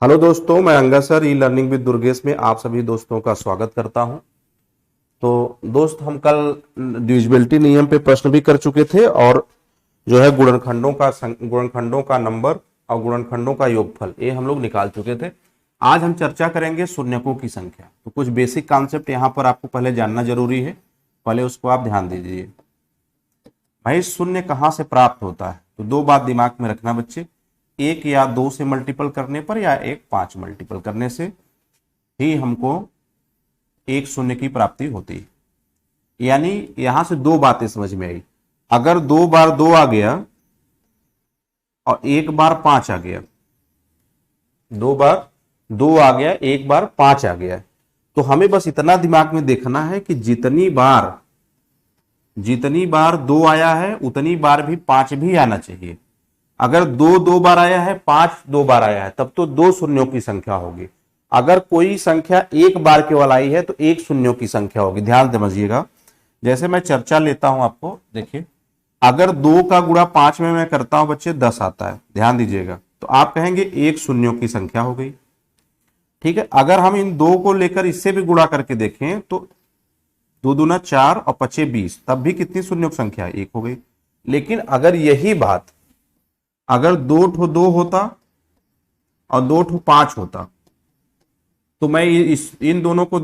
Hello दोस्तों, मैं अंगा sir e learning with Durgesh में आप सभी दोस्तों का स्वागत करता हूं। तो दोस्त, हम कल डिविजिबिलिटी नियम पे प्रश्न भी कर चुके थे और जो है गुणनखंडों का नंबर और गुणनखंडों का योगफल ये हम लोग निकाल चुके थे। आज हम चर्चा करेंगे शून्यकों की संख्या। तो कुछ बेसिक कॉन्सेप्ट यहाँ पर आपको पहले जानना जरूरी है, पहले उसको आप ध्यान दीजिए। भाई, शून्य कहाँ से प्राप्त होता है? तो दो बात दिमाग में रखना बच्चे, एक या दो से मल्टीपल करने पर या एक पांच मल्टीपल करने से ही हमको एक शून्य की प्राप्ति होती है। यानी यहां से दो बातें समझ में आई। अगर दो बार दो आ गया और एक बार पांच आ गया, दो बार दो आ गया, एक बार पांच आ गया, तो हमें बस इतना दिमाग में देखना है कि जितनी बार दो आया है उतनी बार भी पांच भी आना चाहिए। अगर दो दो बार आया है, पांच दो बार आया है, तब तो दो शून्यों की संख्या होगी। अगर कोई संख्या एक बार केवल आई है तो एक शून्यों की संख्या होगी। ध्यान समझिएगा। जैसे मैं चर्चा लेता हूं आपको, देखिए, अगर दो का गुणा पांच में मैं करता हूं बच्चे 10 आता है, ध्यान दीजिएगा, तो आप कहेंगे एक शून्यों की संख्या हो गई। ठीक है। अगर हम इन दो को लेकर इससे भी गुणा करके देखें तो दो दूना चार और पचे 20, तब भी कितनी शून्यों की संख्या? एक हो गई। लेकिन अगर यही बात अगर दो ठो दो होता और दो ठो पांच होता तो मैं इन दोनों को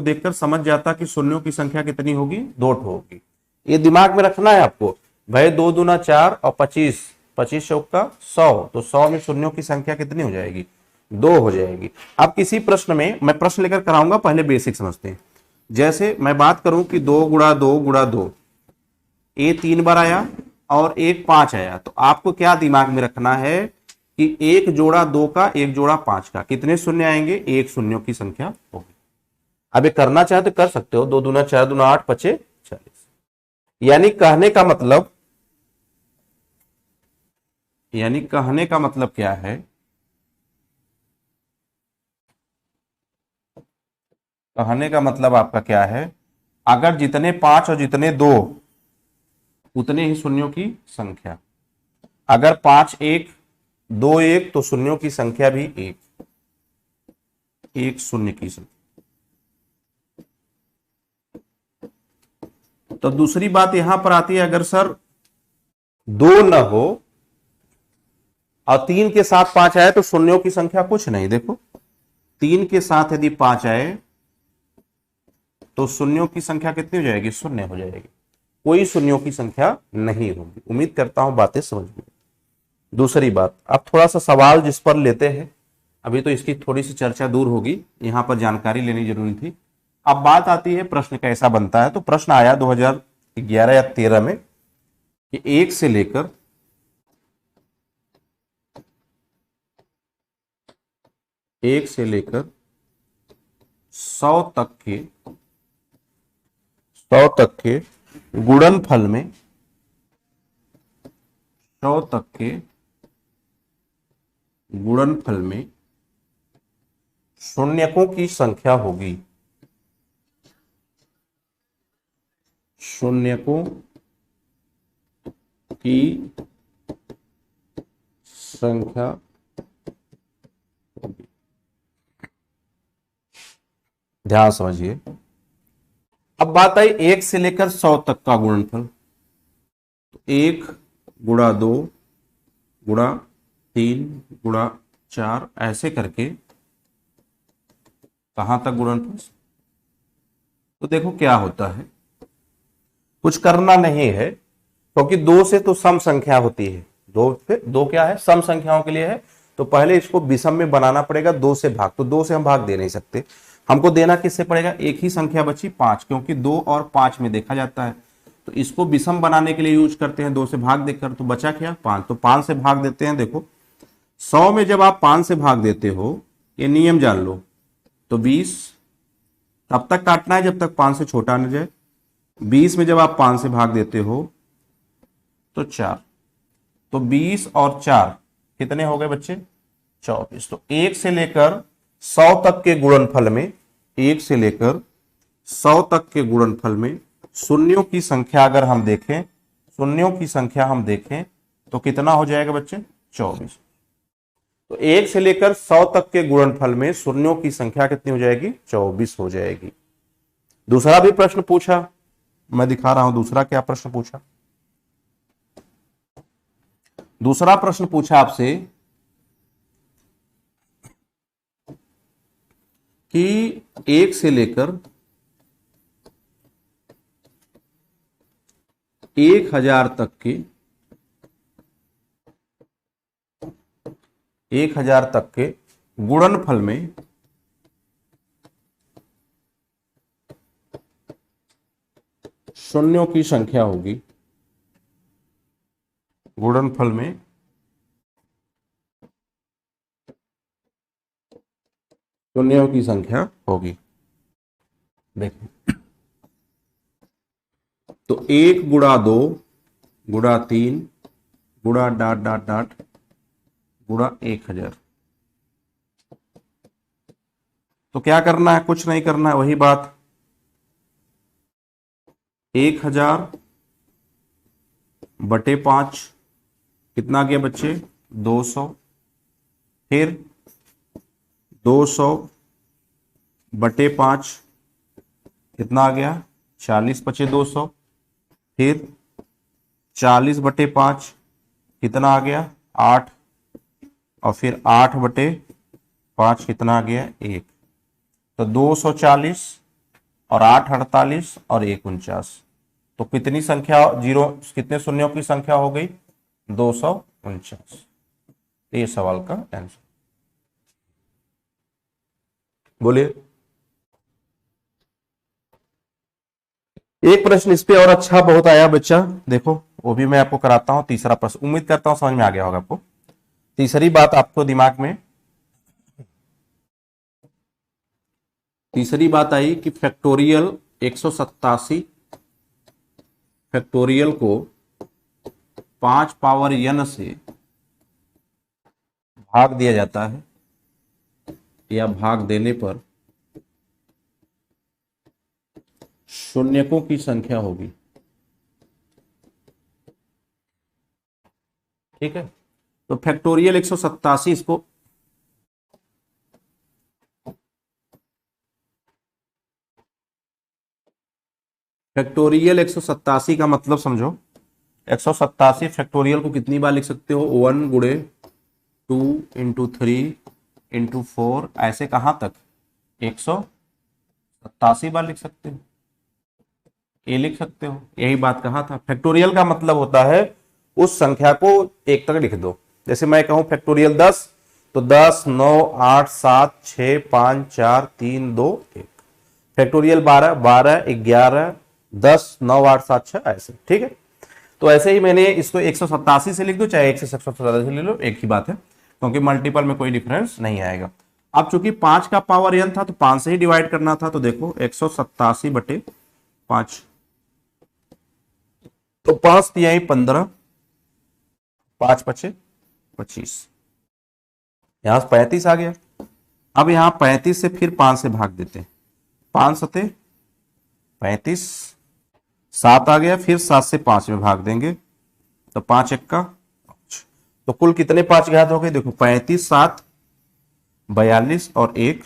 देखकर समझ जाता कि शून्यों की संख्या कितनी होगी? दो ठो होगी। ये दिमाग में रखना है आपको। भाई, दो दूना चार और 25, 25 चौक का 100, तो 100 में शून्यों की संख्या कितनी हो जाएगी? दो हो जाएगी। अब किसी प्रश्न में मैं प्रश्न लेकर कराऊंगा, पहले बेसिक समझते हैं। जैसे मैं बात करूं कि दो गुणा दो गुणा दो, ये 3 बार आया और एक 5 आया, तो आपको क्या दिमाग में रखना है कि एक जोड़ा दो का एक जोड़ा 5 का कितने शून्य आएंगे? एक शून्यों की संख्या होगी। अब ये करना चाहे तो कर सकते हो। दो दूना चार दूना 8 पचे 40। यानी कहने का मतलब क्या है? कहने का मतलब आपका क्या है? अगर जितने 5 और जितने 2 उतने ही शून्यों की संख्या। अगर 5 1 2 1 तो शून्यों की संख्या भी एक शून्य की संख्या। तो दूसरी बात यहां पर आती है, अगर सर दो न हो और 3 के साथ 5 आए तो शून्यों की संख्या कुछ नहीं। देखो, 3 के साथ यदि 5 आए तो शून्यों की संख्या कितनी हो जाएगी? शून्य हो जाएगी। कोई शून्यों की संख्या नहीं होगी। उम्मीद करता हूं बातें समझ में। दूसरी बात, अब थोड़ा सा सवाल जिस पर लेते हैं, अभी तो इसकी थोड़ी सी चर्चा दूर होगी, यहां पर जानकारी लेनी जरूरी थी। अब बात आती है प्रश्न कैसा बनता है। तो प्रश्न आया 2011 या 13 में कि एक से लेकर एक से लेकर 100 तक के गुणनफल में 100 तक के गुणनफल में शून्यकों की संख्या होगी। शून्यकों की संख्या होगी। ध्यान समझिए। अब बात आई एक से लेकर 100 तक का गुणनफल। तो 1 गुणा 2 गुणा 3 गुणा 4 ऐसे करके कहां तक गुणनफल? तो देखो क्या होता है, कुछ करना नहीं है, क्योंकि दो से तो सम संख्या होती है। दो क्या है? सम संख्याओं के लिए है। तो पहले इसको विषम में बनाना पड़ेगा, दो से भाग। तो दो से हम भाग दे नहीं सकते, हमको देना किससे पड़ेगा? एक ही संख्या बची 5, क्योंकि 2 और 5 में देखा जाता है। तो इसको विषम बनाने के लिए यूज करते हैं, 2 से भाग देकर। तो बचा क्या? 5। तो 5 से भाग देते हैं। देखो, 100 में जब आप 5 से भाग देते हो, ये नियम जान लो, तो 20 तब तक काटना है जब तक 5 से छोटा न जाए। 20 में जब आप 5 से भाग देते हो तो 4। तो 20 और 4 कितने हो गए बच्चे? 24। तो 1 से लेकर 100 तक के गुणनफल में, 1 से लेकर 100 तक के गुणनफल में शून्यों की संख्या अगर हम देखें तो कितना हो जाएगा बच्चे? 24। तो 1 से लेकर 100 तक के गुणनफल में शून्यों की संख्या कितनी हो जाएगी? 24 हो जाएगी। दूसरा भी प्रश्न पूछा, मैं दिखा रहा हूं दूसरा क्या प्रश्न पूछा। दूसरा प्रश्न पूछा आपसे कि 1 से लेकर 1000 तक के 1000 तक के गुणनफल में शून्यों की संख्या होगी। गुणनफल में शून्यों की संख्या होगी। देखो, तो 1 गुणा 2 गुणा 3 गुणा डाट डाट डाट गुणा 1000। तो क्या करना है? कुछ नहीं करना है, वही बात। 1000 बटे 5 कितना गया बच्चे? 200। फिर 200 बटे 5 कितना आ गया? 40 बचे 200। फिर 40 बटे 5 कितना आ गया? 8। और फिर 8 बटे 5 कितना आ गया? 1। तो 240 और 8 48 और 1 49। तो कितनी संख्या जीरो, कितने शून्यों की संख्या हो गई? 249। ये सवाल का आंसर। बोलिए। एक प्रश्न इस पे और अच्छा बहुत आया बच्चा, देखो वो भी मैं आपको कराता हूं। तीसरा प्रश्न उम्मीद करता हूं समझ में आ गया होगा आपको। तीसरी बात आपको दिमाग में, तीसरी बात आई कि फैक्टोरियल 187 फैक्टोरियल को 5 पावर n से भाग दिया जाता है, या भाग देने पर शून्यकों की संख्या होगी। ठीक है, तो फैक्टोरियल 187 इसको फैक्टोरियल 187 का मतलब समझो। 187 फैक्टोरियल को कितनी बार लिख सकते हो? 1 गुणे 2 इंटू 3 इंटू 4, ऐसे कहां तक? 187 बार लिख सकते हो, ये लिख सकते हो। यही बात कहा था। फैक्टोरियल का मतलब होता है उस संख्या को एक तक लिख दो। जैसे मैं कहूं फैक्टोरियल 10, तो 10 9 8 7 6 5 4 3 2 1। फैक्टोरियल 12 12 11 10 9 8 7 6 ऐसे। ठीक है, तो ऐसे ही मैंने इसको 187 से लिख दो, चाहे 187 से ले लो, एक ही बात है, क्योंकि मल्टीपल में कोई डिफरेंस नहीं आएगा। अब चूंकि 5 का पावर n था तो 5 से ही डिवाइड करना था। तो देखो 187 बटे 5, तो 5 तिहाई 15, 5 पचे 25, यहां 35 आ गया। अब यहां 35 से फिर 5 से भाग देते हैं। 5 सते 35, 7 आ गया, फिर 7 से 5 में भाग देंगे तो 5 1 का 5। तो कुल कितने 5 घात हो गए? देखो 35 7 42 और 1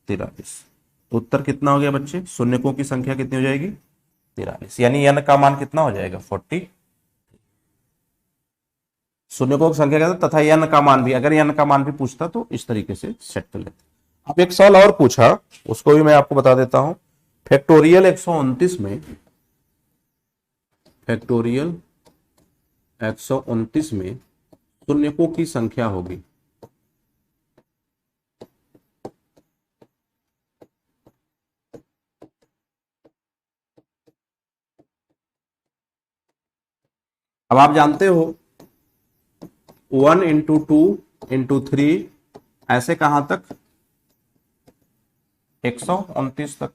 43। तो उत्तर कितना हो गया बच्चे? शून्यकों की संख्या कितनी हो जाएगी? 43। यानी n का मान कितना हो जाएगा? 40। शून्यकों की संख्या कहता तथा n का मान भी, अगर n का मान भी पूछता तो इस तरीके से सेट कर लेते। अब एक सवाल और पूछा, उसको भी मैं आपको बता देता हूं। फैक्टोरियल 129 में, फैक्टोरियल 129 में शून्यकों की संख्या होगी। अब आप जानते हो 1 इंटू 2 इंटू 3 ऐसे कहां तक? 129 तक।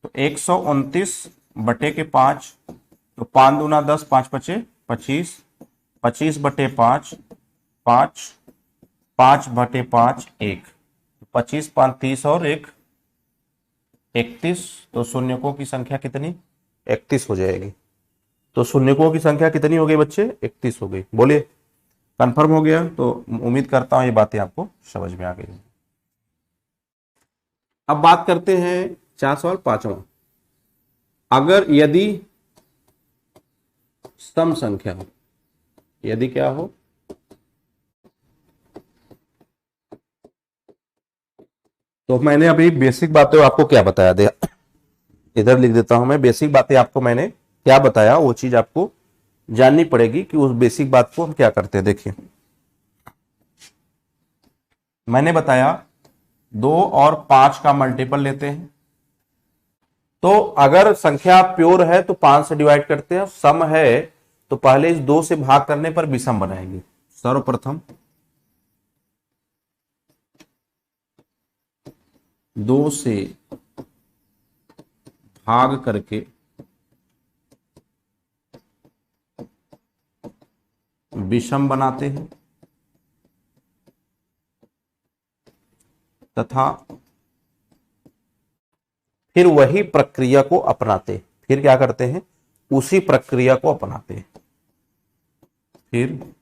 तो 129 बटे के 5, तो 5 दूना 10, 5 पचे 25, 25 बटे 5 5, 5 बटे 5 1, 25 5 30 और 1 31। तो शून्यकों की संख्या कितनी? 31 हो जाएगी। तो शून्यकों की संख्या कितनी हो गई बच्चे? 31 हो गई। बोलिए। कंफर्म हो गया? तो उम्मीद करता हूं ये बातें आपको समझ में आ गई। अब बात करते हैं 4 सवाल 5वां। अगर यदि सम संख्या हो, यदि क्या हो, तो मैंने अभी बेसिक बातें आपको क्या बताया दे, इधर लिख देता हूं मैं। बेसिक बातें आपको मैंने क्या बताया, वो चीज आपको जाननी पड़ेगी कि उस बेसिक बात को हम क्या करते हैं। देखिए, मैंने बताया 2 और 5 का मल्टीपल लेते हैं, तो अगर संख्या प्योर है तो 5 से डिवाइड करते हैं, सम है तो पहले इस 2 से भाग करने पर विषम बनाएंगे। सर्वप्रथम 2 से भाग करके विषम बनाते हैं तथा फिर वही प्रक्रिया को अपनाते, फिर क्या करते हैं, उसी प्रक्रिया को अपनाते हैं, फिर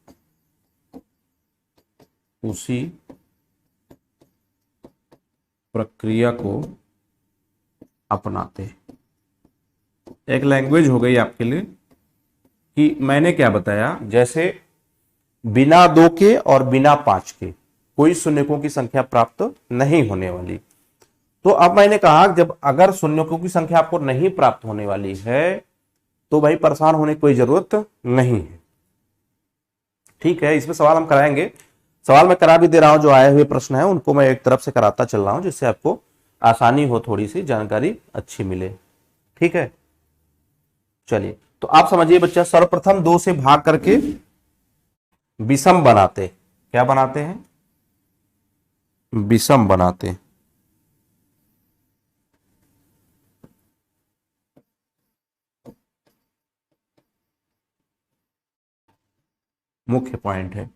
उसी प्रक्रिया को अपनाते हैं। एक लैंग्वेज हो गई आपके लिए कि मैंने क्या बताया, जैसे बिना 2 के और बिना 5 के कोई शून्यकों की संख्या प्राप्त नहीं होने वाली। तो अब मैंने कहा जब अगर शून्यकों की संख्या आपको नहीं प्राप्त होने वाली है तो भाई परेशान होने की कोई जरूरत नहीं है। ठीक है, इसमें सवाल हम कराएंगे, सवाल मैं करा भी दे रहा हूं, जो आए हुए प्रश्न है उनको मैं एक तरफ से कराता चल रहा हूं जिससे आपको आसानी हो, थोड़ी सी जानकारी अच्छी मिले। ठीक है, चलिए तो आप समझिए बच्चा, सर्वप्रथम 2 से भाग करके विषम बनाते, क्या बनाते हैं, विषम बनाते हैं। मुख्य पॉइंट है,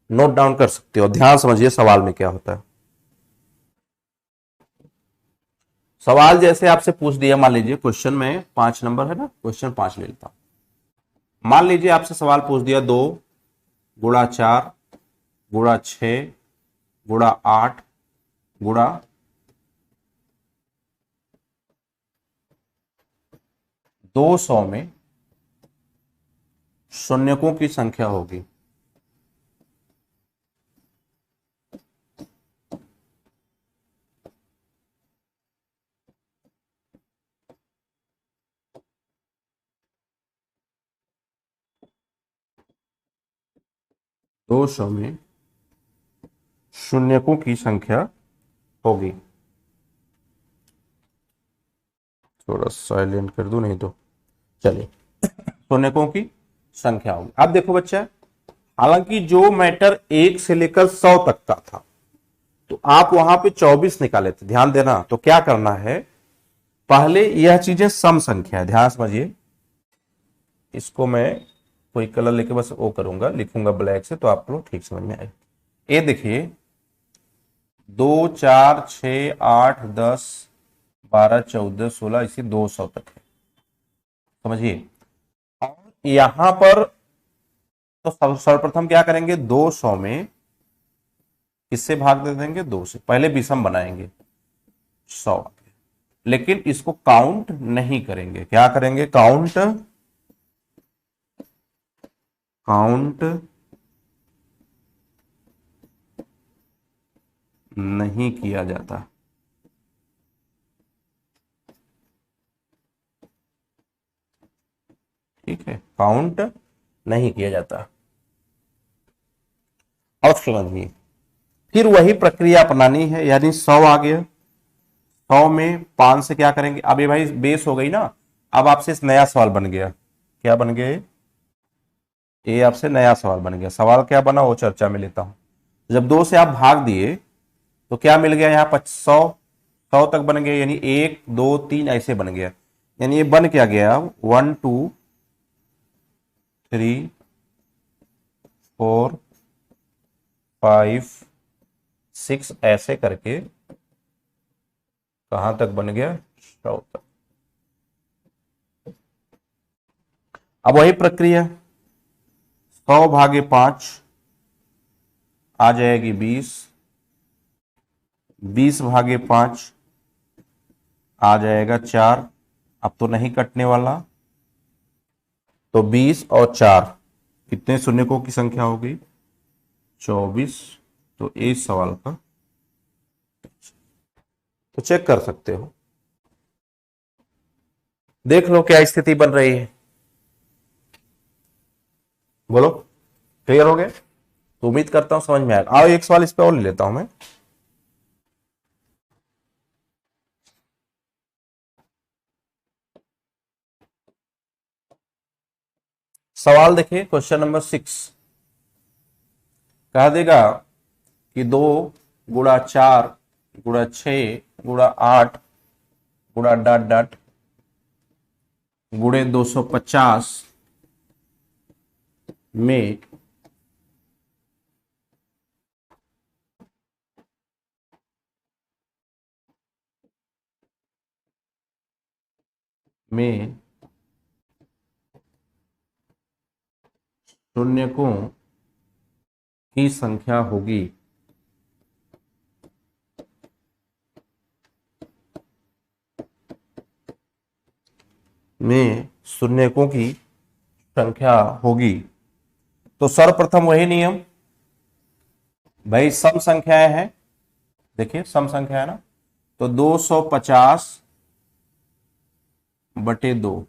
नोट डाउन कर सकते हो, ध्यान समझिए सवाल में क्या होता है। सवाल जैसे आपसे पूछ दिया, मान लीजिए क्वेश्चन में 5 नंबर है ना, क्वेश्चन 5 ले लेता हूं। मान लीजिए आपसे सवाल पूछ दिया 2 गुणा 4 गुणा 6 गुणा 8 गुणा 200 में शून्यकों की संख्या होगी। दो सौ में शून्यकों की संख्या होगी। थोड़ा साइलेंट कर दूं नहीं तो, चलिए, शून्यकों की संख्या होगी। अब देखो बच्चा, हालांकि जो मैटर 1 से लेकर 100 तक का था तो आप वहां पे 24 निकाले थे, ध्यान देना। तो क्या करना है, पहले यह चीजें सम संख्या है, ध्यान समझिए। इसको मैं कोई कलर लेके बस वो करूंगा, लिखूंगा ब्लैक से, तो आप लोग ठीक समझ में आए। ये देखिए 2 4 6 8 10 12 14 16 इसी 200 तक है, समझिए। और यहां पर तो सर्वप्रथम क्या करेंगे, 200 में किससे भाग दे देंगे, 2 से, पहले विषम बनाएंगे 100, लेकिन इसको काउंट नहीं करेंगे। क्या करेंगे, काउंट, काउंट नहीं किया जाता। ठीक है, काउंट नहीं किया जाता। और समझिए, फिर वही प्रक्रिया अपनानी है, यानी 100 आ गया, 100 में 5 से क्या करेंगे, अब ये भाई बेस हो गई ना। अब आपसे इस नया सवाल बन गया, क्या बन गया, ये आपसे नया सवाल बन गया। सवाल क्या बना वो चर्चा में लेता हूं। जब 2 से आप भाग दिए तो क्या मिल गया, यहाँ पर 100, 100 तक बन गया, यानी 1 2 3 ऐसे बन गया। यानी ये बन क्या गया, 1 2 3 4 5 6 ऐसे करके कहां तक बन गया, 100 तक। अब वही प्रक्रिया 100 भागे 5 आ जाएगी 20, 20 भागे 5 आ जाएगा 4। अब तो नहीं कटने वाला, तो 20 और 4 कितने शून्यकों की संख्या हो गई? 24। तो इस सवाल का तो चेक कर सकते हो, देख लो क्या स्थिति बन रही है। बोलो, क्लियर हो गया? तो उम्मीद करता हूं समझ में आएगा। आओ एक सवाल इस पे और ले लेता हूं मैं। सवाल देखिए, क्वेश्चन नंबर 6 कह देगा कि 2 गुणा 4 गुणा 6 गुणा 8 गुणा डॉट डॉट गुणे 250 में शून्यकों की संख्या होगी। में शून्यकों की संख्या होगी। तो सर्वप्रथम वही नियम, भाई सम संख्याएं हैं, देखिए सम संख्या है ना, तो 250 बटे 2,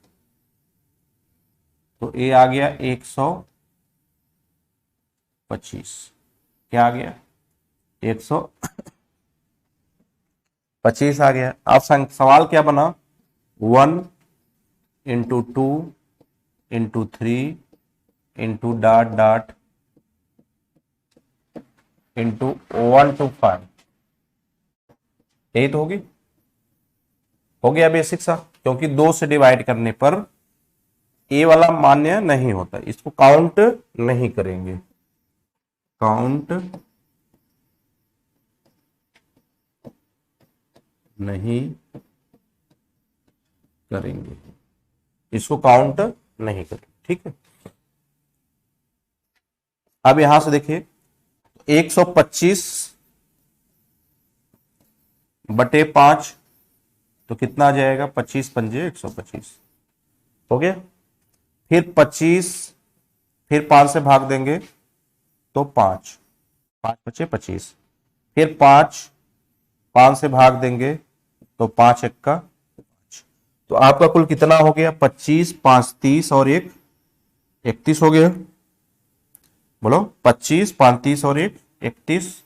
तो ये आ गया 125। क्या आ गया? 125 आ गया। अब सवाल क्या बना? 1 into 2 into 3 into dot dot into 1 to 5, यही तो होगी। हो गया बेसिक सा, क्योंकि 2 से डिवाइड करने पर ए वाला मान्य नहीं होता, इसको काउंट नहीं करेंगे, काउंट नहीं करेंगे, इसको काउंट नहीं करेंगे, ठीक है। अब यहां से देखिए 125 बटे 5, तो कितना आ जाएगा? 25 पंजे 125 हो गया। फिर 25, फिर 5 से भाग देंगे तो 5, 5 बचे 25, फिर 5 से भाग देंगे तो 5 एक्का 5, तो आपका कुल कितना हो गया? 25, 5 30 और 1 31 हो गया। बोलो, 25 5 30 और 1 31,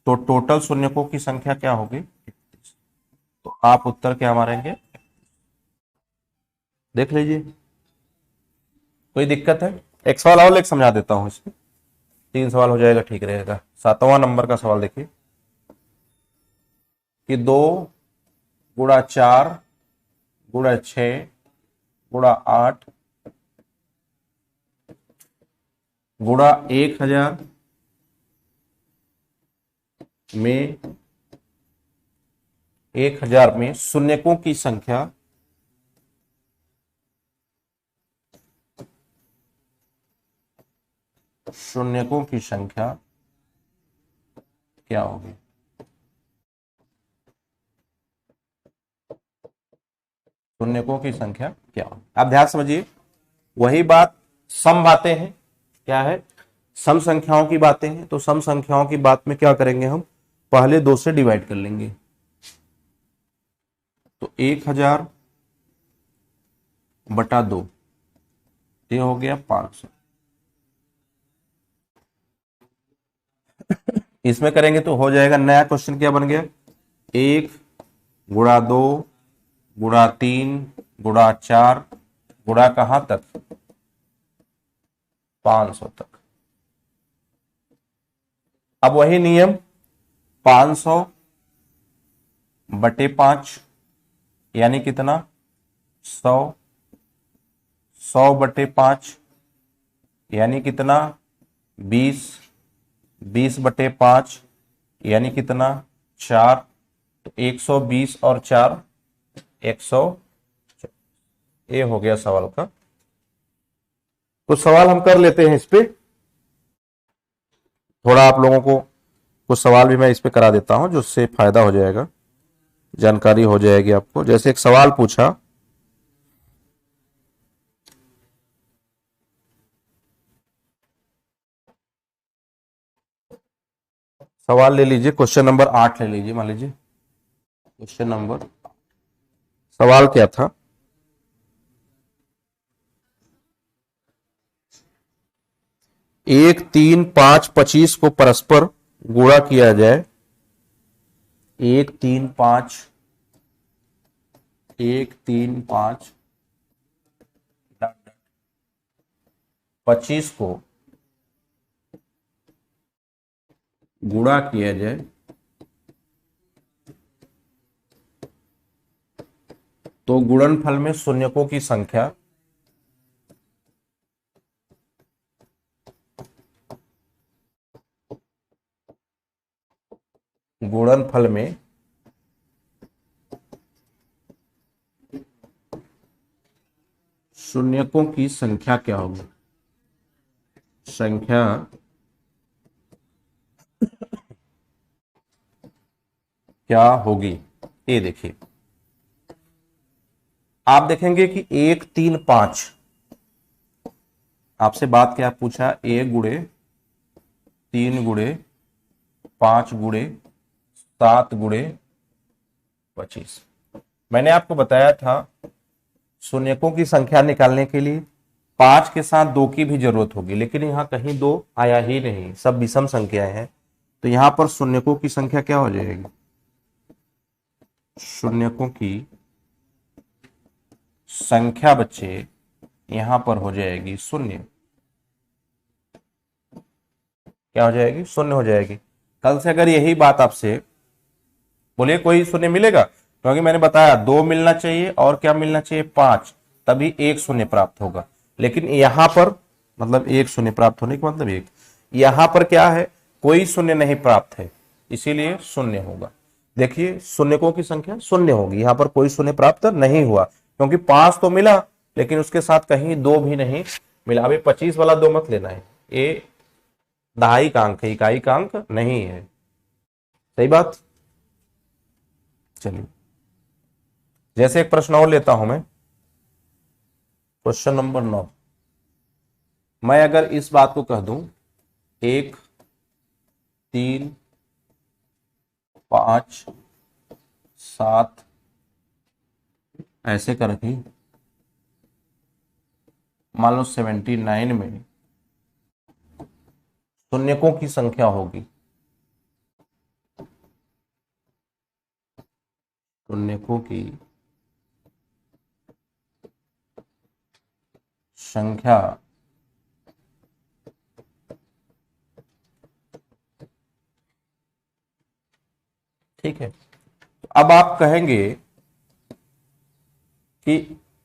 तो टोटल शून्यकों की संख्या क्या होगी? 31। तो आप उत्तर क्या मारेंगे? देख लीजिए, कोई दिक्कत है? एक सवाल और लेकर समझा देता हूं, इसमें 3 सवाल हो जाएगा, ठीक रहेगा। 7वां नंबर का सवाल देखिए कि 2 गुणा 4 गुणा 6 गुणा 8 गुणा 1000 में 1000 में शून्यकों की संख्या क्या होगी? शून्यकों की संख्या क्या होगी? आप ध्यान समझिए, वही बात, सम बातें हैं, क्या है? सम संख्याओं की बातें हैं। तो सम संख्याओं की बात में क्या करेंगे हम? पहले 2 से डिवाइड कर लेंगे, तो 1000 बटा 2, ये हो गया 500। इसमें करेंगे तो हो जाएगा, नया क्वेश्चन क्या बन गया? 1 गुणा 2 गुणा 3 गुणा 4 गुणा कहां तक? 500 तक। अब वही नियम, 500 बटे 5 यानी कितना? 100, 100 बटे 5 यानी कितना? 20, 20 बटे 5 यानी कितना? 4, तो 120 और 4 100। ये हो गया सवाल का। कुछ सवाल हम कर लेते हैं इस पे। थोड़ा आप लोगों को कुछ सवाल भी मैं इस पे करा देता हूं, जो उससे फायदा हो जाएगा, जानकारी हो जाएगी आपको। जैसे एक सवाल पूछा, सवाल ले लीजिए, क्वेश्चन नंबर 8 ले लीजिए, मान लीजिए क्वेश्चन नंबर, सवाल क्या था, 1, 3, 5, 25 को परस्पर गुणा किया जाए। 1, 3, 5 25 को गुणा किया जाए तो गुणनफल में शून्यकों की संख्या गुणनफल में शून्यकों की संख्या क्या होगी, संख्या क्या होगी। ये देखिए, आप देखेंगे कि 1, 3, 5, आपसे बात क्या पूछा, 1 गुणे 3 गुणे 5 गुणे 7 गुणे 25। मैंने आपको बताया था शून्यकों की संख्या निकालने के लिए 5 के साथ 2 की भी जरूरत होगी, लेकिन यहां कहीं 2 आया ही नहीं, सब विषम संख्याएं हैं। तो यहां पर शून्यकों की संख्या क्या हो जाएगी, शून्यकों की संख्या बच्चे यहां पर हो जाएगी शून्य। क्या हो जाएगी, शून्य हो जाएगी। कल से अगर यही बात आपसे बोलिए कोई शून्य मिलेगा, क्योंकि मैंने बताया 2 मिलना चाहिए और क्या मिलना चाहिए 5, तभी एक शून्य प्राप्त होगा। लेकिन यहां पर मतलब एक शून्य प्राप्त होने का मतलब एक, यहां पर क्या है, कोई शून्य नहीं प्राप्त है, इसीलिए शून्य होगा। देखिए शून्यकों की संख्या शून्य होगी, यहां पर कोई शून्य प्राप्त नहीं हुआ, क्योंकि 5 तो मिला लेकिन उसके साथ कहीं 2 भी नहीं मिला। अभी 25 वाला 2 मत लेना है, ये दहाई का अंक है, इकाई का अंक नहीं है। सही बात। चलिए जैसे एक प्रश्न और लेता हूं मैं, क्वेश्चन नंबर 9। मैं अगर इस बात को कह दूं 1, 3, 5, 7 ऐसे करके मान लो 79 में शून्यकों की संख्या होगी, शून्यकों की संख्या ठीक है। तो अब आप कहेंगे कि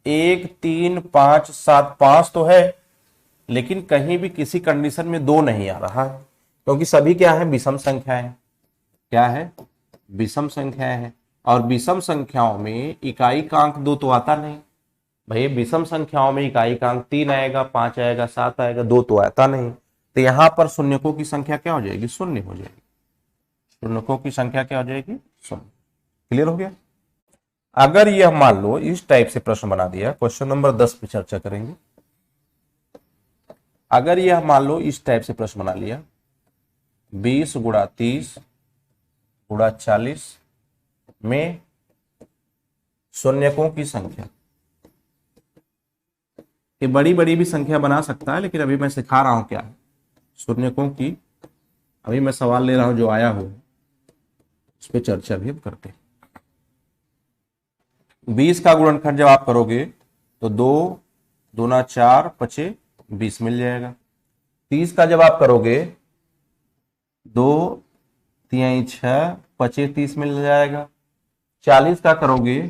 1, 3, 5, 7, 5 तो है, लेकिन कहीं भी किसी कंडीशन में 2 नहीं आ रहा है, क्योंकि सभी क्या है, विषम संख्याएं। क्या है, विषम संख्याएं हैं, और विषम संख्याओं में इकाई का अंक 2 तो आता नहीं। भाई विषम संख्याओं में इकाई का अंक 3 आएगा, 5 आएगा, 7 आएगा, 2 तो आता नहीं। तो यहां पर शून्यकों की संख्या क्या हो जाएगी, शून्य हो जाएगी। शून्यकों की संख्या क्या हो जाएगी, शून्य। क्लियर हो गया। अगर यह मान लो इस टाइप से प्रश्न बना दिया, क्वेश्चन नंबर 10 पे चर्चा करेंगे। अगर यह मान लो इस टाइप से प्रश्न बना लिया 20 × 30 × 40 में शून्यकों की संख्या, ये बड़ी बड़ी भी संख्या बना सकता है, लेकिन अभी मैं सिखा रहा हूं क्या है शून्यकों की। अभी मैं सवाल ले रहा हूं जो आया हो, उस पर चर्चा भी हम करते हैं। 20 का गुणनखंड जब आप करोगे तो 2×4=25 मिल जाएगा। 30 का जब आप करोगे 2×3=6=25 मिल जाएगा। 40 का करोगे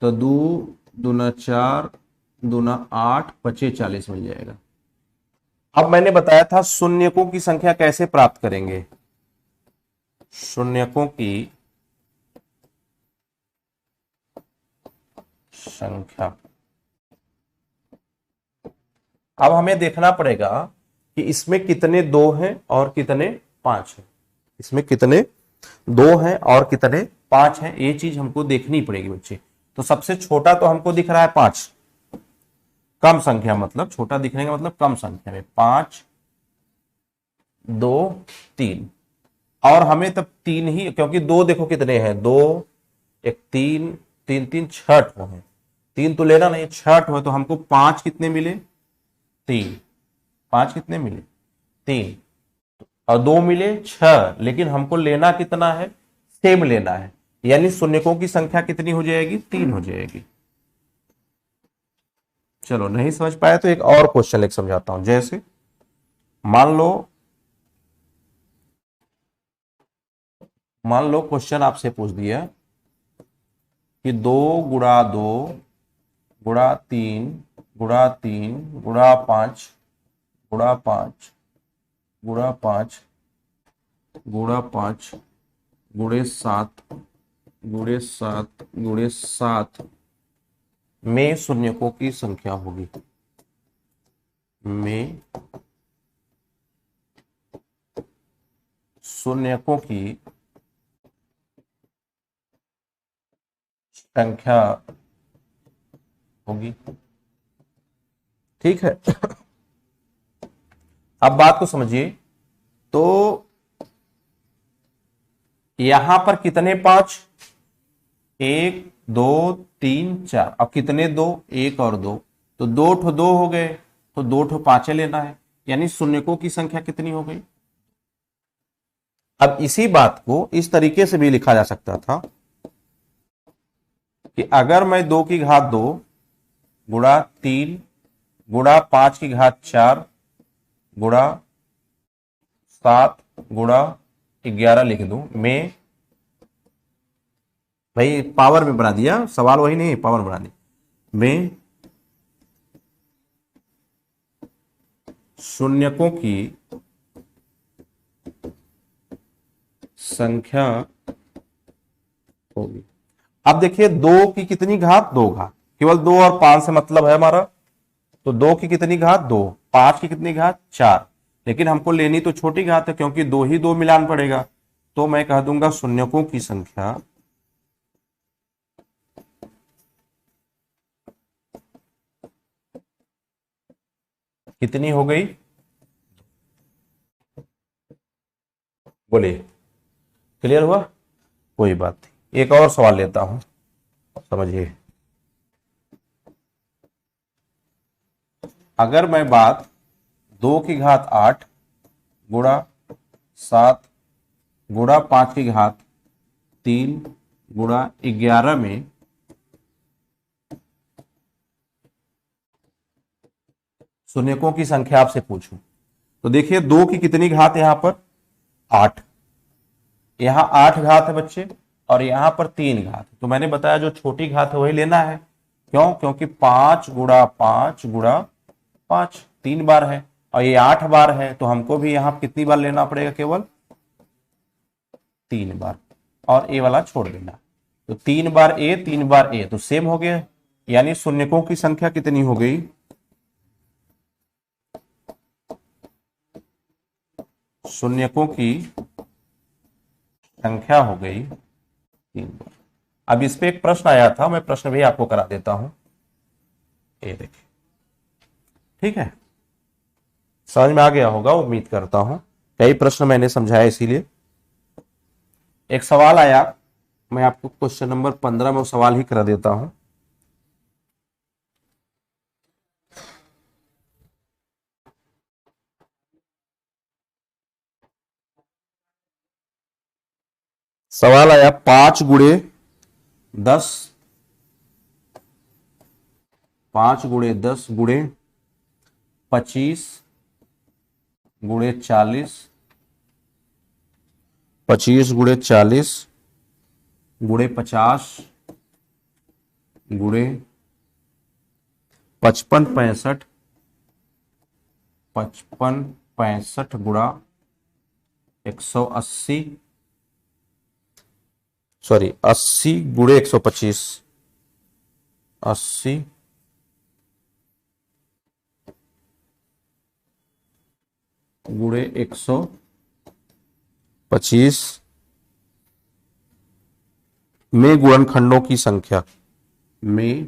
तो 2×4=8=40 मिल जाएगा। अब मैंने बताया था शून्यकों की संख्या कैसे प्राप्त करेंगे, शून्यकों की संख्या। अब हमें देखना पड़ेगा कि इसमें कितने दो हैं और कितने पांच हैं, इसमें कितने दो हैं और कितने पांच हैं, ये चीज हमको देखनी पड़ेगी बच्चे। तो सबसे छोटा तो हमको दिख रहा है पांच, कम संख्या मतलब छोटा दिखने का मतलब कम संख्या में, पांच दो तीन, और हमें तब तीन ही, क्योंकि दो देखो कितने हैं, दो एक तीन, तीन तीन छह ठो है, तीन तो लेना नहीं, छह ठो है, तो हमको पांच कितने मिले, तीन, पांच कितने मिले, तीन, और दो मिले छह, लेकिन हमको लेना कितना है, सेम लेना है, यानी शून्यकों की संख्या कितनी हो जाएगी, तीन हो जाएगी। चलो नहीं समझ पाया तो एक और क्वेश्चन लेकर समझाता हूं। जैसे मान लो क्वेश्चन आपसे पूछ दिया कि दो गुणा दो गुणा तीन गुणा तीन गुणा पांच गुणा पांच गुणा पांच गुणा पांच गुणे सात गुणे सात गुणे सात में शून्यकों की संख्या होगी, में शून्यकों की संख्या होगी। ठीक है। अब बात को समझिए, तो यहां पर कितने पांच, एक दो तीन चार, अब कितने दो, एक और दो, तो दो ठो दो हो गए, तो दो ठो पांचे लेना है, यानी शून्यकों की संख्या कितनी हो गई। अब इसी बात को इस तरीके से भी लिखा जा सकता था कि अगर मैं दो की घात दो गुणा तीन गुणा पांच की घात चार गुणा सात गुणा 11 लिख दूं, में भाई पावर में बना दिया, सवाल वही नहीं, पावर बना दी, में शून्यकों की संख्या होगी। अब देखिए दो की कितनी घात, दो घात, केवल दो और पांच से मतलब है हमारा, तो दो की कितनी घात, दो, पांच की कितनी घात, चार, लेकिन हमको लेनी तो छोटी घात है क्योंकि दो ही दो मिलान पड़ेगा, तो मैं कह दूंगा शून्यकों की संख्या कितनी हो गई, बोलिए, क्लियर हुआ, कोई बात नहीं। एक और सवाल लेता हूं, समझिए। अगर मैं बात दो की घात आठ गुणा सात गुणा पांच की घात तीन गुणा 11 में शून्यकों की संख्या आपसे पूछूं, तो देखिए दो की कितनी घात, यहां पर आठ, यहां आठ घात है बच्चे, और यहां पर तीन घात, तो मैंने बताया जो छोटी घात है वही लेना है। क्यों, क्योंकि पांच गुणा पांच तीन बार है, और ये आठ बार है, तो हमको भी यहां कितनी बार लेना पड़ेगा, केवल तीन बार, और ए वाला छोड़ देना, तो तीन बार ए तीन बार ए, तो सेम हो गया, यानी शून्यकों की संख्या कितनी हो गई, शून्यकों की संख्या हो गई तीन बार। अब इस पे एक प्रश्न आया था, मैं प्रश्न भी आपको करा देता हूं, ये देखिए, ठीक है, समझ में आ गया होगा उम्मीद करता हूं, कई प्रश्न मैंने समझाया इसीलिए। एक सवाल आया, मैं आपको क्वेश्चन नंबर 15 में सवाल ही करा देता हूं। सवाल आया 5 × 10, 5 × 10 गुणे 25 गुणे 40, 25 गुणे 40 गुणे 50 गुणे 55 65 गुणा 180, सॉरी 80 गुणे 125, 80 गुणे 125 में गुणनखंडों की संख्या में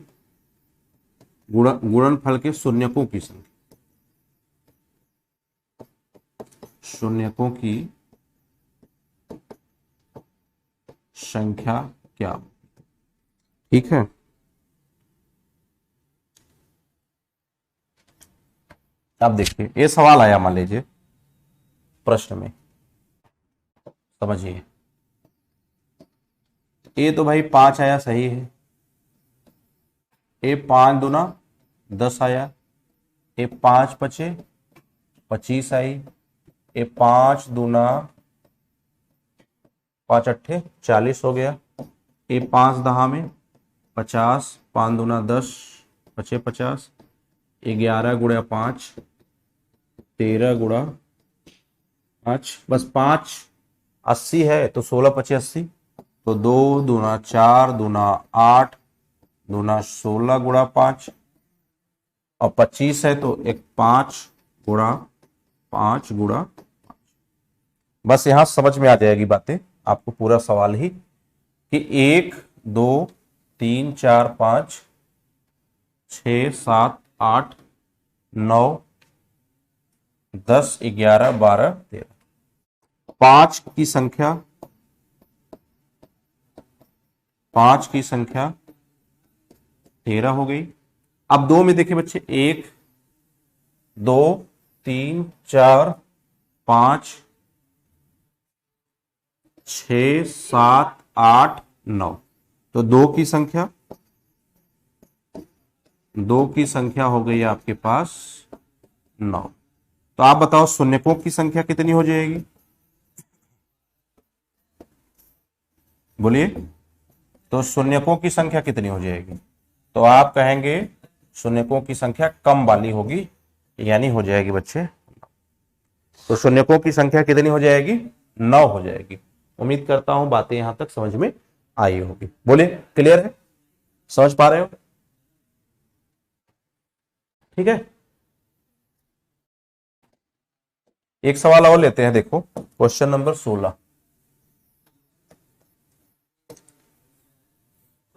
गुणनफल के शून्यकों की संख्या, शून्यकों की संख्या क्या। ठीक है, अब देखिए ये सवाल आया, मान लीजिए प्रश्न में, समझिए। ये तो भाई 5 आया, सही है। ये 5 दूना 10 आया। ये 5 पचे 25 आई। ये 5 दूना 5 अट्ठे 40 हो गया। ये 5 दहा में 50, 5 दूना 10 पचे 50। 11 गुणा 5 13 गुणा 5, बस 5 80 है, तो 16 पचे 80, तो 2 दूना 4 दूना 8 दूना 16 गुणा 5 और 25 है, तो एक 5 गुणा 5 गुणा, बस यहां समझ में आ जाएगी बातें आपको, पूरा सवाल ही कि 1 2 3 4 5 6 7 8 9 10 11 12 13, 5 की संख्या, 5 की संख्या 13 हो गई। अब 2 में देखिए बच्चे, 1 2 3 4 5 6 7 8 9, तो 2 की संख्या, 2 की संख्या हो गई आपके पास 9। तो आप बताओ शून्यकों की संख्या कितनी हो जाएगी, बोलिए। तो शून्यकों की संख्या कितनी हो जाएगी, तो आप कहेंगे शून्यकों की संख्या कम वाली होगी, यानी हो जाएगी बच्चे, तो शून्यकों की संख्या कितनी हो जाएगी, 9 हो जाएगी। उम्मीद करता हूं बातें यहां तक समझ में आई होगी। बोलिए, क्लियर है, समझ पा रहे हो? ठीक है, एक सवाल और लेते हैं, देखो क्वेश्चन नंबर 16।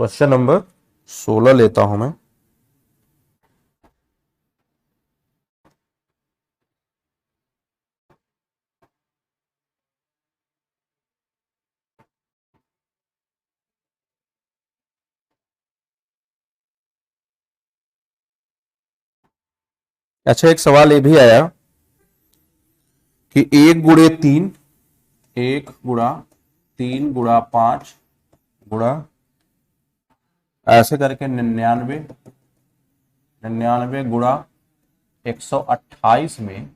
क्वेश्चन नंबर 16 लेता हूं मैं। अच्छा, एक सवाल ये भी आया कि 1 गुणे 3, 1 गुणा 3 गुणा 5 गुणा ऐसे करके 99, 99 गुणा 128 में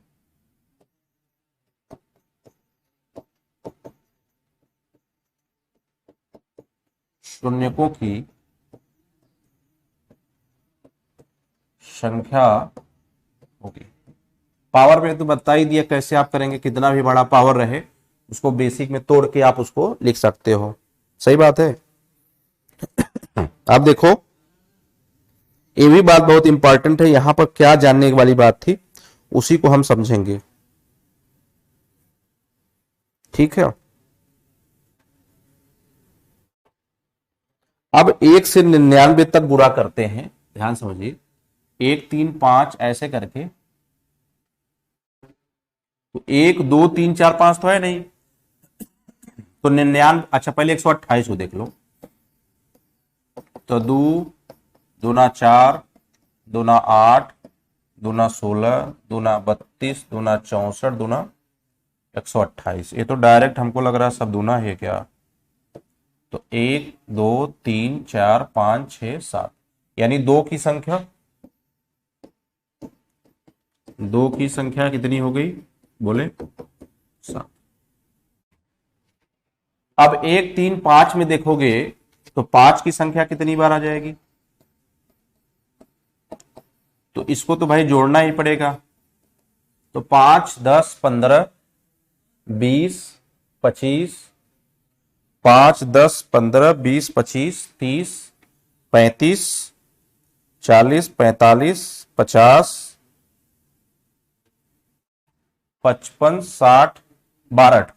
शून्यकों की संख्या होगी। पावर में तो बता ही दिया कैसे आप करेंगे, कितना भी बड़ा पावर रहे उसको बेसिक में तोड़ के आप उसको लिख सकते हो, सही बात है। आप देखो ये भी बात बहुत इंपॉर्टेंट है, यहां पर क्या जानने वाली बात थी उसी को हम समझेंगे। ठीक है, अब 1 से 99 तक गुणा करते हैं, ध्यान समझिए। 1 3 5 ऐसे करके, तो 1 2 3 4 5 तो है नहीं, तो 99, अच्छा पहले 128 को देख लो, तो 2 दूना 4 दूना 8 दूना 16 दूना 32 दूना 64 दूना 128, ये तो डायरेक्ट हमको लग रहा है सब दूना है क्या। तो 1 2 3 4 5 6 7, यानी 2 की संख्या, 2 की संख्या कितनी हो गई, बोले 7। अब 1 3 5 में देखोगे तो 5 की संख्या कितनी बार आ जाएगी, तो इसको तो भाई जोड़ना ही पड़ेगा। तो 5 10 15 20 25, 5 10 15 20 25 30 35 40 45 50 55, 60, 62।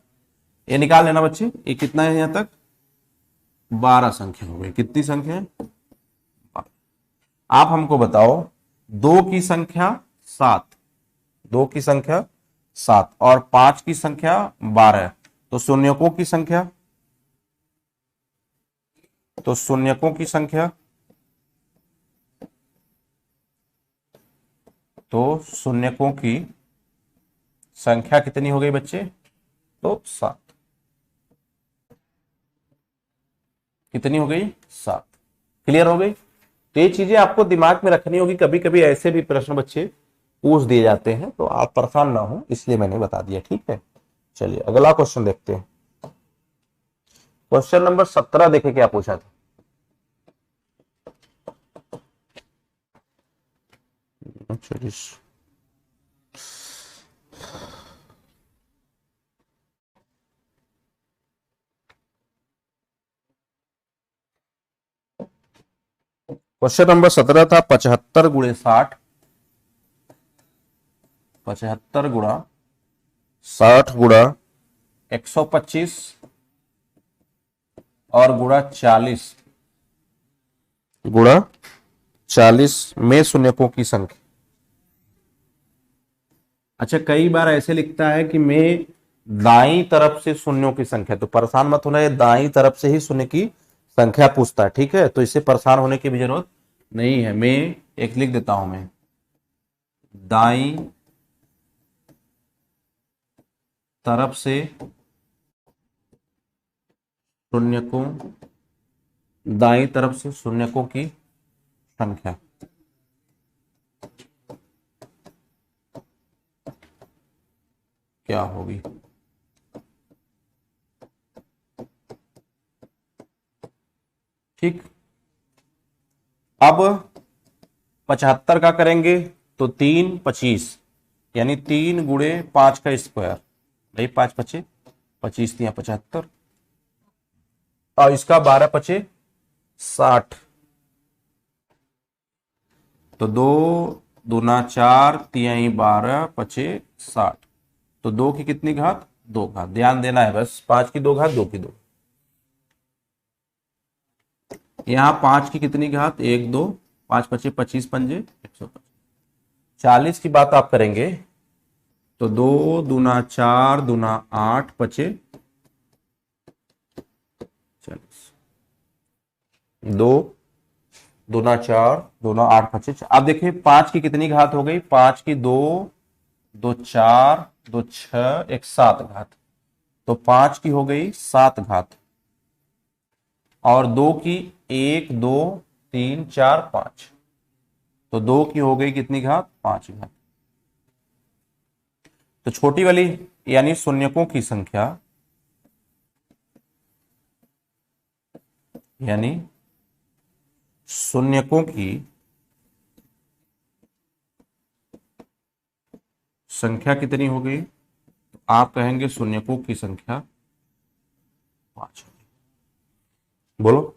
ये निकाल लेना बच्चे, ये कितना है यहां तक? 12 संख्या हो गई। कितनी संख्या है? आप हमको बताओ, दो की संख्या 7, दो की संख्या 7 और 5 की संख्या 12, तो शून्यकों की संख्या, तो शून्यकों की संख्या, तो शून्यकों की संख्या कितनी हो गई बच्चे? तो 7। कितनी हो गई? 7। क्लियर हो गई? तो ये चीजें आपको दिमाग में रखनी होगी, कभी कभी ऐसे भी प्रश्न बच्चे पूछ दिए जाते हैं, तो आप परेशान ना हो, इसलिए मैंने बता दिया। ठीक है, चलिए अगला क्वेश्चन देखते हैं। क्वेश्चन नंबर 17 देखे क्या पूछा था। चलिए, क्वेश्चन नंबर 17 था 75 गुणे 60, 75 गुणा 60 गुणा 125 और गुणा 40 गुणा 40 में शून्यकों की संख्या। अच्छा, कई बार ऐसे लिखता है कि मैं दाईं तरफ से शून्यों की संख्या, तो परेशान मत होना, ये दाईं तरफ से ही शून्य की संख्या पूछता है। ठीक है, तो इससे परेशान होने की भी जरूरत नहीं है। मैं एक लिख देता हूं, मैं दाईं तरफ से शून्यकों, दाईं तरफ से शून्यकों की संख्या। क्या होगी? ठीक, अब 75 का करेंगे तो 3 25, यानी 3 गुणे 5 का स्क्वायर, भाई 5 पचे 25 दिया 75, और इसका 12 पचे 60, तो 2 दूना 4 तिहाई 12 पचे 60, तो 2 की कितनी घात? 2 घात। ध्यान देना है बस, 5 की 2 घात, 2 की 2। यहां 5 की कितनी घात? 1 2, 5 पचे 25 पंजे 125। 40 की बात आप करेंगे तो 2 दूना 4 दूना 8 पचे 40, 2 दूना 4 दूना 8 पचे। आप देखिए 5 की कितनी घात हो गई? 5 की 2 2 4 2 6 1 7 घात, तो 5 की हो गई 7 घात, और 2 की 1 2 3 4 5, तो 2 की हो गई कितनी घात? 5 घात। तो छोटी वाली यानी शून्यकों की संख्या, यानी शून्यकों की संख्या कितनी हो गई? तो आप कहेंगे शून्यकों की संख्या 5। बोलो,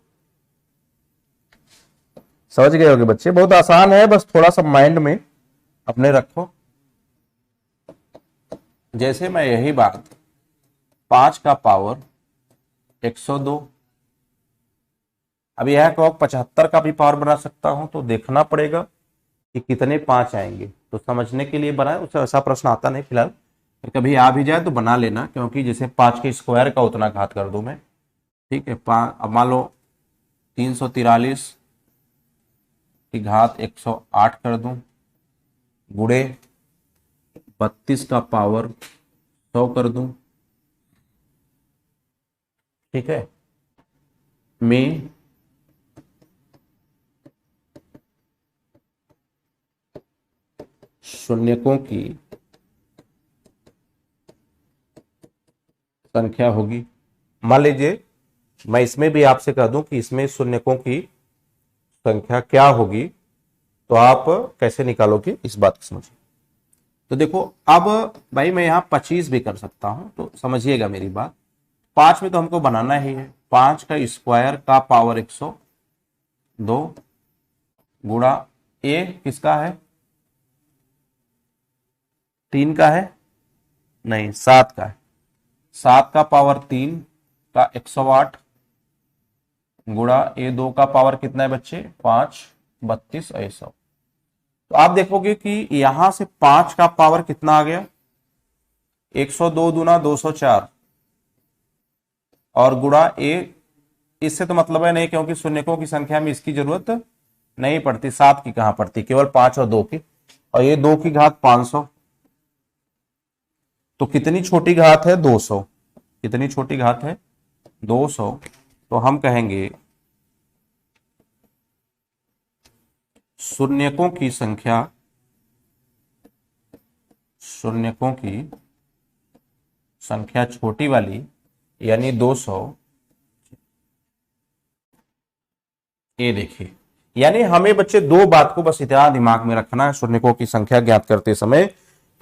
समझ गए होगे बच्चे? बहुत आसान है, बस थोड़ा सा माइंड में अपने रखो। जैसे मैं यही बात 5 का पावर 102, अब यह को 75 का भी पावर बना सकता हूं, तो देखना पड़ेगा कि कितने 5 आएंगे। तो समझने के लिए बनाए, उससे ऐसा प्रश्न आता नहीं फिलहाल, कभी आ भी जाए तो बना लेना, क्योंकि जैसे 5 के स्क्वायर का उतना घात कर दूं मैं। ठीक है, अब मान लो 343 की घात 108 कर दूं, गुणे 32 का पावर 100 कर दूं। ठीक है, मैं शून्यकों की संख्या होगी, मान लीजिए मैं इसमें भी आपसे कह दूं कि इसमें शून्यकों की संख्या क्या होगी, तो आप कैसे निकालोगे इस बात को समझिए। तो देखो, अब भाई मैं यहां 25 भी कर सकता हूं, तो समझिएगा मेरी बात। 5 में तो हमको बनाना ही है, 5 का स्क्वायर का पावर 102 गुणा, ए किसका है? 3 का है, नहीं, 7 का है। 7 का पावर 3 का 108 गुणा A2 का पावर कितना है बच्चे, 5, 32 ऐसा। तो आप देखोगे कि यहां से 5 का पावर कितना आ गया, 102 दूना 204 और गुणा A, इससे तो मतलब है नहीं क्योंकि शून्यकों की संख्या में इसकी जरूरत नहीं पड़ती, 7 की कहां पड़ती, केवल 5 और 2 की, और ये 2 की घात 500, तो कितनी छोटी घात है, 200। कितनी छोटी घात है, 200। तो हम कहेंगे शून्यकों की संख्या, शून्यकों की संख्या छोटी वाली यानी 200, ये देखिए, यानी हमें बच्चे दो बात को बस इतना दिमाग में रखना है शून्यकों की संख्या ज्ञात करते समय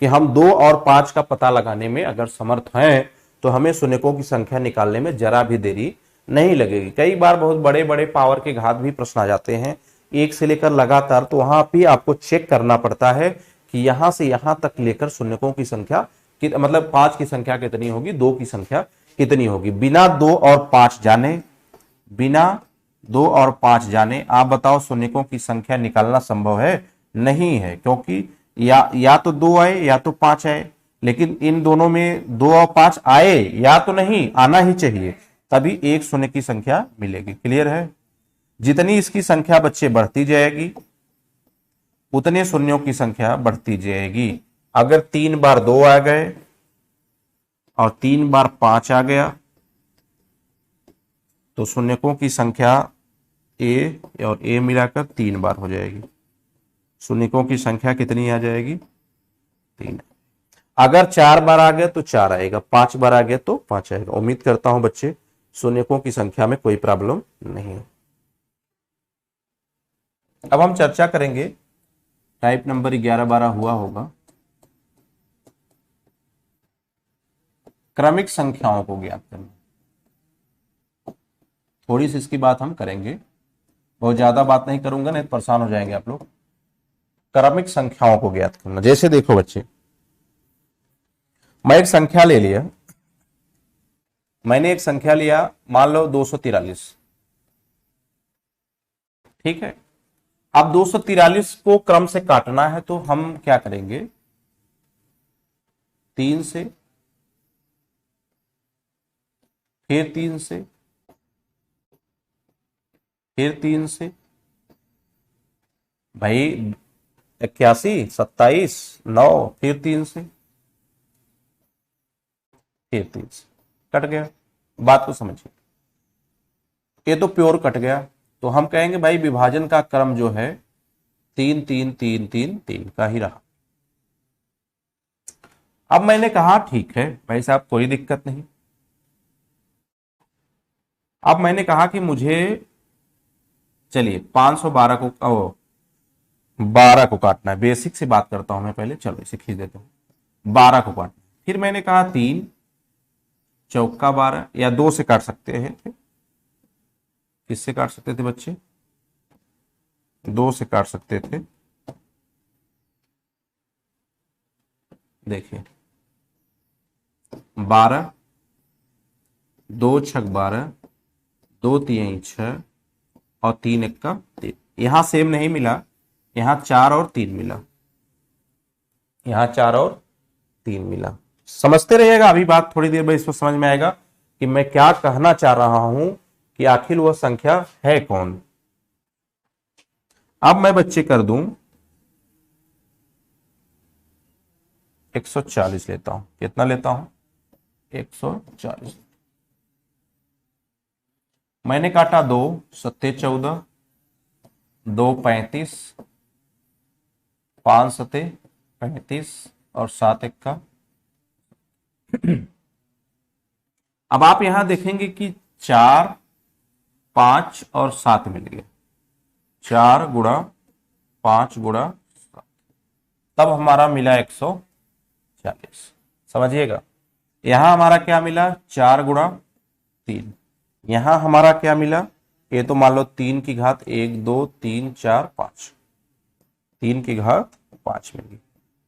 कि हम 2 और 5 का पता लगाने में अगर समर्थ हैं तो हमें शून्यकों की संख्या निकालने में जरा भी देरी नहीं लगेगी। कई बार बहुत बड़े बड़े पावर के घात भी प्रश्न आ जाते हैं 1 से लेकर लगातार, तो वहां भी आपको चेक करना पड़ता है कि यहां से यहां तक लेकर शून्यकों की संख्या मतलब 5 की संख्या कितनी होगी, 2 की संख्या कितनी होगी। बिना 2 और 5 जाने, बिना 2 और 5 जाने आप बताओ शून्यकों की संख्या निकालना संभव है, नहीं है, क्योंकि या तो 2 आए या तो 5 आए, लेकिन इन दोनों में 2 और 5 आए या तो नहीं, आना ही चाहिए, तभी एक शून्य की संख्या मिलेगी। क्लियर है। जितनी इसकी संख्या बच्चे बढ़ती जाएगी उतने शून्यों की संख्या बढ़ती जाएगी। अगर 3 बार 2 आ गए और 3 बार 5 आ गया तो शून्यकों की संख्या ए और ए मिलाकर 3 बार हो जाएगी। शून्यकों की संख्या कितनी आ जाएगी, 3। अगर 4 बार आ गया तो 4 आएगा, 5 बार आ गया तो 5 आएगा। उम्मीद करता हूं बच्चे शून्यकों की संख्या में कोई प्रॉब्लम नहीं है। अब हम चर्चा करेंगे, टाइप नंबर 11-12 हुआ होगा, क्रमिक संख्याओं को ज्ञात करना। थोड़ी सी इसकी बात हम करेंगे, बहुत ज्यादा बात नहीं करूंगा नहीं तो परेशान हो जाएंगे आप लोग। क्रमिक संख्याओं को ज्ञात करना, जैसे देखो बच्चे, मैं एक संख्या ले लिया, मैंने एक संख्या लिया, मान लो 243, ठीक है। अब 243 को क्रम से काटना है तो हम क्या करेंगे, 3 से, फिर 3 से, फिर 3 से, भाई 81, 27, 9, फिर 3 से, फिर 3 से, कट गया। बात को समझिए, ये तो प्योर कट गया, तो हम कहेंगे भाई विभाजन का क्रम जो है 3 3 3 3 3 का ही रहा। अब मैंने कहा ठीक है भाई साहब कोई दिक्कत नहीं। अब मैंने कहा कि मुझे, चलिए 512 को 12 को काटना है, बेसिक से बात करता हूं मैं पहले, चलो इसे खींच देता हूं, 12 को काटना। फिर मैंने कहा 3 चौका 12, या 2 से काट सकते हैं, किससे काट सकते थे बच्चे, 2 से काट सकते थे। देखिए 12, 2 छक 12, 2 3 6 और 3 1 का 3। यहां सेम नहीं मिला, यहां 4 और 3 मिला, यहां 4 और 3 मिला। समझते रहिएगा, अभी बात थोड़ी देर में इसमें समझ में आएगा कि मैं क्या कहना चाह रहा हूं कि आखिर वह संख्या है कौन। अब मैं बच्चे कर दूं 140 लेता हूं, कितना लेता हूं, 140। मैंने काटा 2 सत्ते 14, 2 35, 5 सत्ते 35 और 7 1 का। अब आप यहां देखेंगे कि 4, 5 और 7 मिल गए, 4 गुणा 5 गुणा 7, तब हमारा मिला 140। समझिएगा, यहां हमारा क्या मिला, 4 गुणा 3, यहां हमारा क्या मिला, ये तो मान लो 3 की घात 1 2 3 4 5, 3 की घात 5 मिली।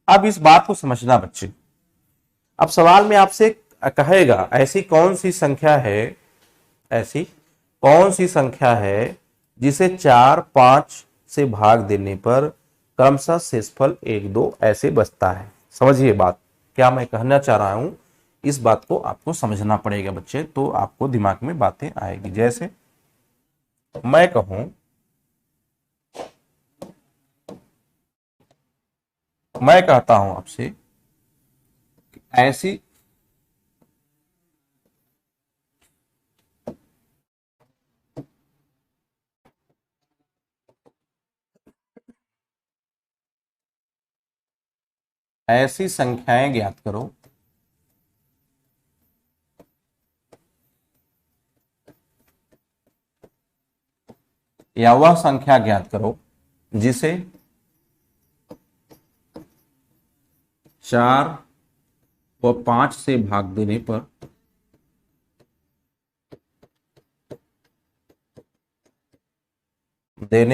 अब इस बात को समझना बच्चे, अब सवाल में आपसे कहेगा ऐसी कौन सी संख्या है, ऐसी कौन सी संख्या है जिसे 4, 5 से भाग देने पर क्रमशः शेषफल 1, 2 ऐसे बचता है। समझिए बात, क्या मैं कहना चाह रहा हूं, इस बात को आपको समझना पड़ेगा बच्चे, तो आपको दिमाग में बातें आएगी। जैसे मैं कहूं, मैं कहता हूं आपसे ऐसी ऐसी संख्याएं ज्ञात करो या वह संख्या ज्ञात करो जिसे 4 व 5 से भाग देने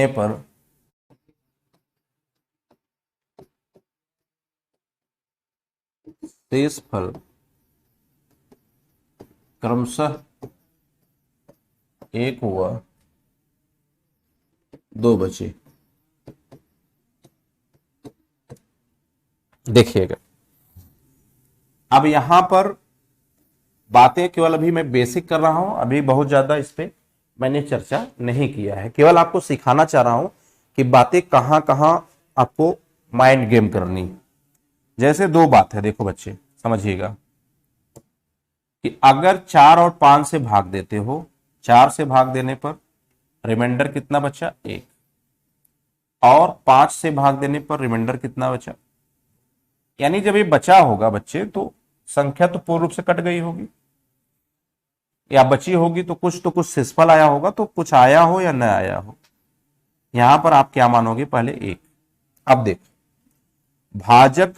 पर शेषफल क्रमशः 1 व 2 बचे। देखिएगा, अब यहां पर बातें केवल अभी मैं बेसिक कर रहा हूं, अभी बहुत ज्यादा इस पे मैंने चर्चा नहीं किया है, केवल आपको सिखाना चाह रहा हूं कि बातें कहां कहां आपको माइंड गेम करनी। जैसे दो बात है, देखो बच्चे समझिएगा कि अगर 4 और 5 से भाग देते हो, 4 से भाग देने पर रिमाइंडर कितना बचा, 1, और 5 से भाग देने पर रिमाइंडर कितना बचा, यानी जब ये बचा होगा बच्चे तो संख्या तो पूर्ण रूप से कट गई होगी या बची होगी, तो कुछ शेषफल आया होगा, तो कुछ आया हो या न आया हो। यहां पर आप क्या मानोगे, पहले 1। अब देखो, भाजक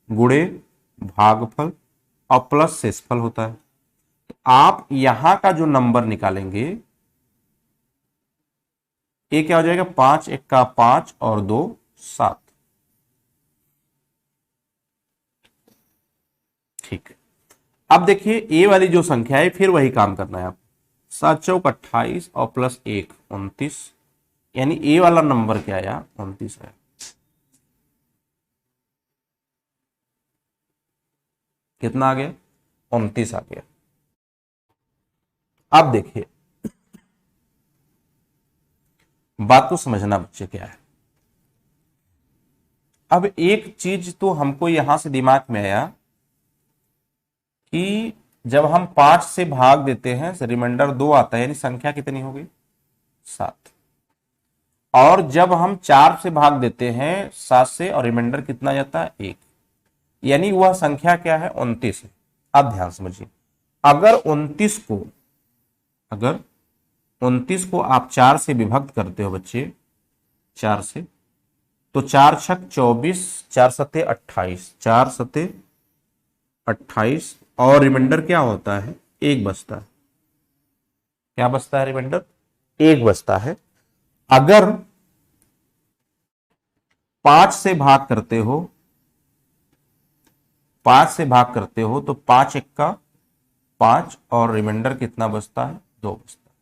गुणे भागफल और प्लस शेषफल होता है, तो आप यहां का जो नंबर निकालेंगे, ये क्या हो जाएगा, 5 एक्का 5 और 2 7। ठीक, अब देखिए ए वाली जो संख्या है फिर वही काम करना है आप, 7 चौक 28 और प्लस 1 29, यानी ए वाला नंबर क्या आया, 29 है। कितना आ गया, 29 आ गया। अब देखिए बात को समझना बच्चे क्या है। अब एक चीज तो हमको यहां से दिमाग में आया कि जब हम 5 से भाग देते हैं तो रिमाइंडर 2 आता है, यानी संख्या कितनी हो गई, 7। और जब हम 4 से भाग देते हैं 7 से, और रिमाइंडर कितना जाता है, 1, यानी वह संख्या क्या है, 29 है। अब ध्यान समझिए, अगर 29 को आप 4 से विभक्त करते हो बच्चे, 4 से, तो 4 छक 24, 4 सते 28, 4 सते 28, और रिमाइंडर क्या होता है, 1 बचता है। क्या बचता है, रिमाइंडर 1 बचता है। अगर 5 से भाग करते हो, 5 से भाग करते हो तो 5 एक्का 5 और रिमाइंडर कितना बचता है, 2 बचता है।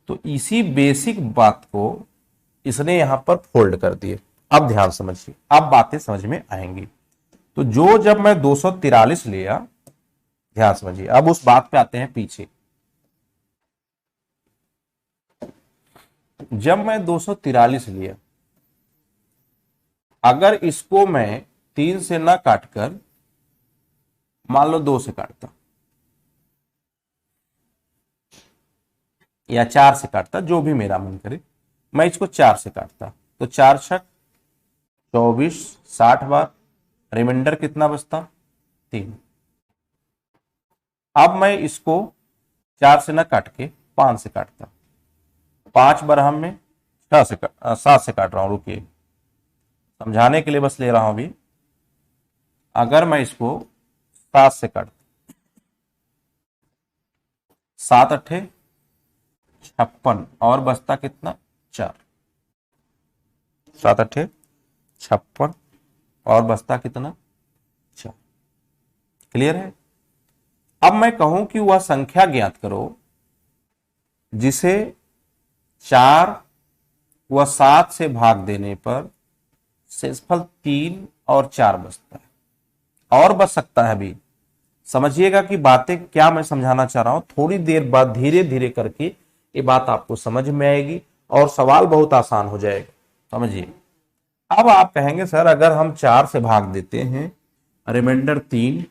तो इसी बेसिक बात को इसने यहां पर फोल्ड कर दिए। अब ध्यान समझिए, अब बातें समझ में आएंगी। तो जो जब मैं 243 लिया, ध्यान समझिए, अब उस बात पे आते हैं पीछे। जब मैं 243 लिया, अगर इसको मैं 3 से ना काटकर मान लो 2 से काटता या 4 से काटता, जो भी मेरा मन करे, मैं इसको 4 से काटता, तो 4 छक 24, 60 बार, रिमाइंडर कितना बचता, 3। अब मैं इसको 4 से ना काट के 5 से काटता, 5 बरहम में 7 से काट रहा हूं, रुकिए समझाने के लिए बस ले रहा हूं अभी। अगर मैं इसको 7 से काटता, 7 अट्ठे 56, और बचता कितना, 4, 7 अट्ठे 56, और बचता कितना, क्लियर है। अब मैं कहूं कि वह संख्या ज्ञात करो जिसे 4 व 7 से भाग देने पर शेषफल 3 और 4 बचता है। और बच सकता है भी। समझिएगा कि बातें क्या मैं समझाना चाह रहा हूं, थोड़ी देर बाद धीरे धीरे करके ये बात आपको समझ में आएगी और सवाल बहुत आसान हो जाएगा। समझिए। अब आप कहेंगे सर अगर हम 4 से भाग देते हैं रिमाइंडर 3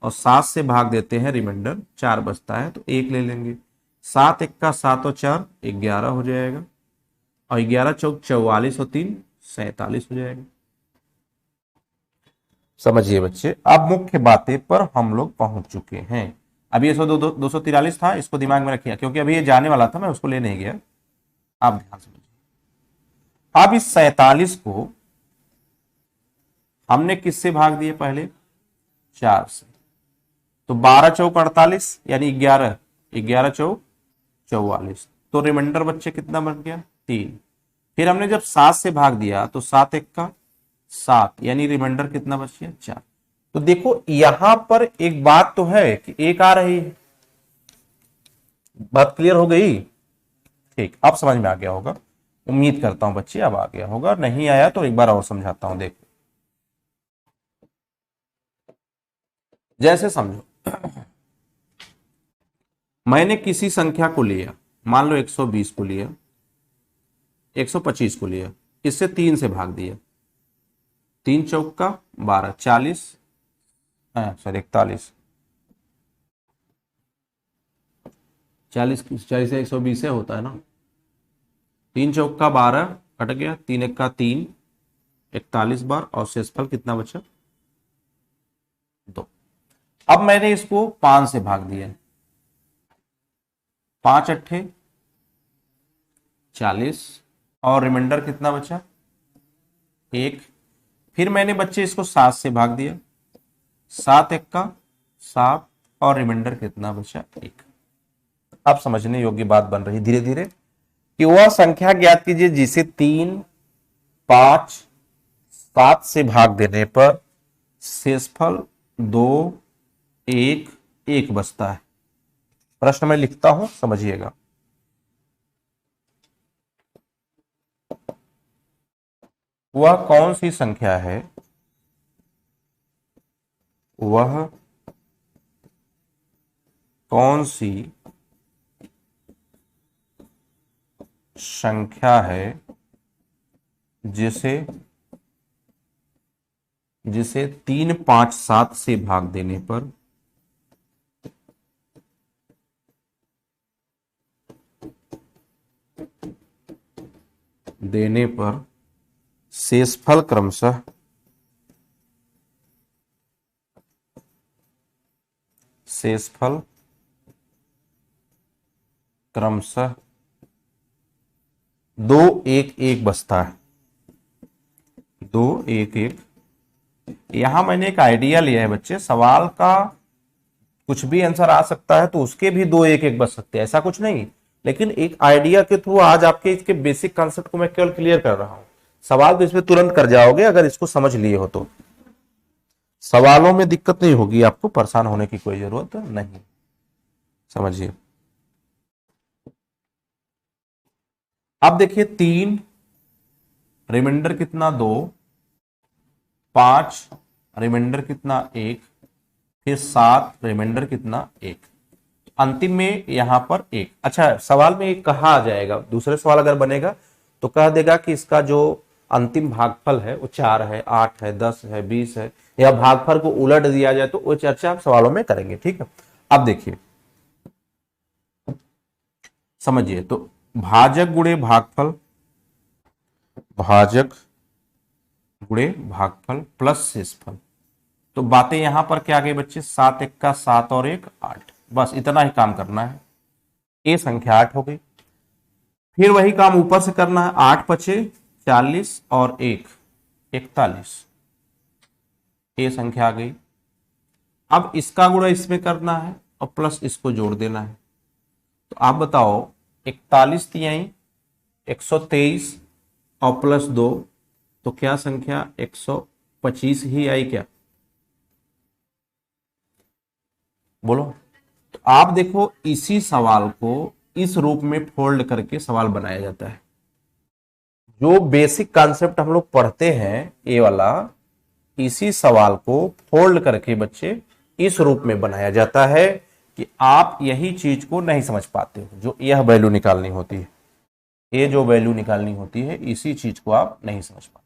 और 7 से भाग देते हैं रिमाइंडर 4 बचता है, तो 1 ले लेंगे। 7 1 7 और 4 11 हो जाएगा और 11 चौक 44 और 3 47 हो जाएगा। समझिए बच्चे, अब मुख्य बातें पर हम लोग पहुंच चुके हैं। अभी ये 243 था, इसको दिमाग में रखिए क्योंकि अभी ये जाने वाला था, मैं उसको ले नहीं गया। आप ध्यान समझिए। अब इस 47 को हमने किससे भाग दिए पहले? 4 से। तो 12 चौक 48 यानी 11, 11 चौक 44, तो रिमाइंडर बच्चे कितना बन गया? 3। फिर हमने जब 7 से भाग दिया तो 7 1 का 7 यानी रिमाइंडर कितना बच गया? 4। तो देखो यहां पर एक बात तो है कि 1 आ रही है। बात क्लियर हो गई? ठीक, अब समझ में आ गया होगा, उम्मीद करता हूं बच्चे अब आ गया होगा। नहीं आया तो एक बार और समझाता हूं। देखो जैसे समझो मैंने किसी संख्या को लिया, मान लो 120 को लिया, 125 को लिया, इससे 3 से भाग दिया। 3 चौक का 12, 40 सॉरी 41, 40 से 120 से होता है ना। 3 चौक का 12 कट गया, 3 1 का 3, 41 बार, और शेषफल कितना बचा? 2। अब मैंने इसको 5 से भाग दिया। 5 अट्ठे 40 और रिमाइंडर कितना बचा? 1। फिर मैंने बच्चे इसको 7 से भाग दिया। 7 1 का 7 और रिमाइंडर कितना बचा? 1। अब समझने योग्य बात बन रही धीरे धीरे कि वह संख्या ज्ञात कीजिए जिसे 3 5 7 से भाग देने पर शेषफल 2 1 1 बचता है। प्रश्न में लिखता हूं, समझिएगा। वह कौन सी संख्या है, वह कौन सी संख्या है जिसे 3 5 7 से भाग देने पर शेषफल क्रमशः 2 1 1 बचता है। 2 1 1। यहां मैंने एक आइडिया लिया है बच्चे, सवाल का कुछ भी आंसर आ सकता है तो उसके भी 2 1 1 बच सकते हैं, ऐसा कुछ नहीं। लेकिन एक आइडिया के थ्रू आज आपके इसके बेसिक कॉन्सेप्ट को मैं केवल क्लियर कर रहा हूं। सवाल तो इसमें तुरंत कर जाओगे अगर इसको समझ लिए हो तो। सवालों में दिक्कत नहीं होगी, आपको परेशान होने की कोई जरूरत नहीं। समझिए। अब देखिए 3 रिमाइंडर कितना? 2, 5 रिमाइंडर कितना? 1, फिर 7 रिमाइंडर कितना? 1। अंतिम में यहां पर 1। अच्छा, सवाल में एक कहा आ जाएगा, दूसरे सवाल अगर बनेगा तो कह देगा कि इसका जो अंतिम भागफल है वो 4 है, 8 है, 10 है, 20 है, या भागफल को उलट दिया जाए तो वो चर्चा आप सवालों में करेंगे। ठीक है। अब देखिए समझिए, तो भाजक गुणे भागफल, भाजक गुणे भागफल प्लस शेषफल। तो बातें यहां पर क्या आ गई बच्चे? 7 1 का 7 और 1 8। बस इतना ही काम करना है। ये संख्या 8 हो गई। फिर वही काम ऊपर से करना है। 8 पचे 40 और 1 41। ये संख्या आ गई। अब इसका गुणा इसमें करना है और प्लस इसको जोड़ देना है। तो आप बताओ 41 तिहाई 123 और प्लस 2, तो क्या संख्या 125 ही आई क्या? बोलो। तो आप देखो इसी सवाल को इस रूप में फोल्ड करके सवाल बनाया जाता है। जो बेसिक कॉन्सेप्ट हम लोग पढ़ते हैं ये वाला, इसी सवाल को फोल्ड करके बच्चे इस रूप में बनाया जाता है कि आप यही चीज को नहीं समझ पाते हो, जो यह वैल्यू निकालनी होती है, ये जो वैल्यू निकालनी होती है इसी चीज को आप नहीं समझ पाते।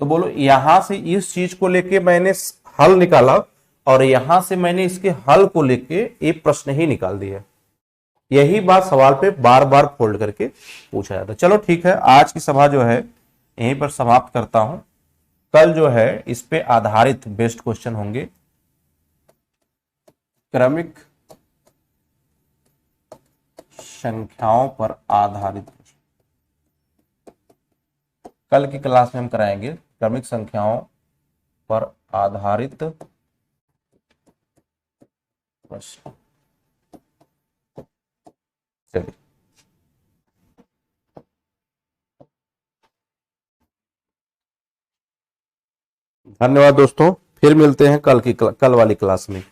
तो बोलो यहां से इस चीज को लेके मैंने हल निकाला और यहां से मैंने इसके हल को लेके एक प्रश्न ही निकाल दिया। यही बात सवाल पे बार बार फोल्ड करके पूछा जाता है। चलो ठीक है, आज की सभा जो है यहीं पर समाप्त करता हूं। कल जो है इस पे आधारित बेस्ट क्वेश्चन होंगे, क्रमिक संख्याओं पर आधारित। कल की क्लास में हम कराएंगे क्रमिक संख्याओं पर आधारित प्रश्न। चलिए, धन्यवाद दोस्तों, फिर मिलते हैं कल वाली क्लास में।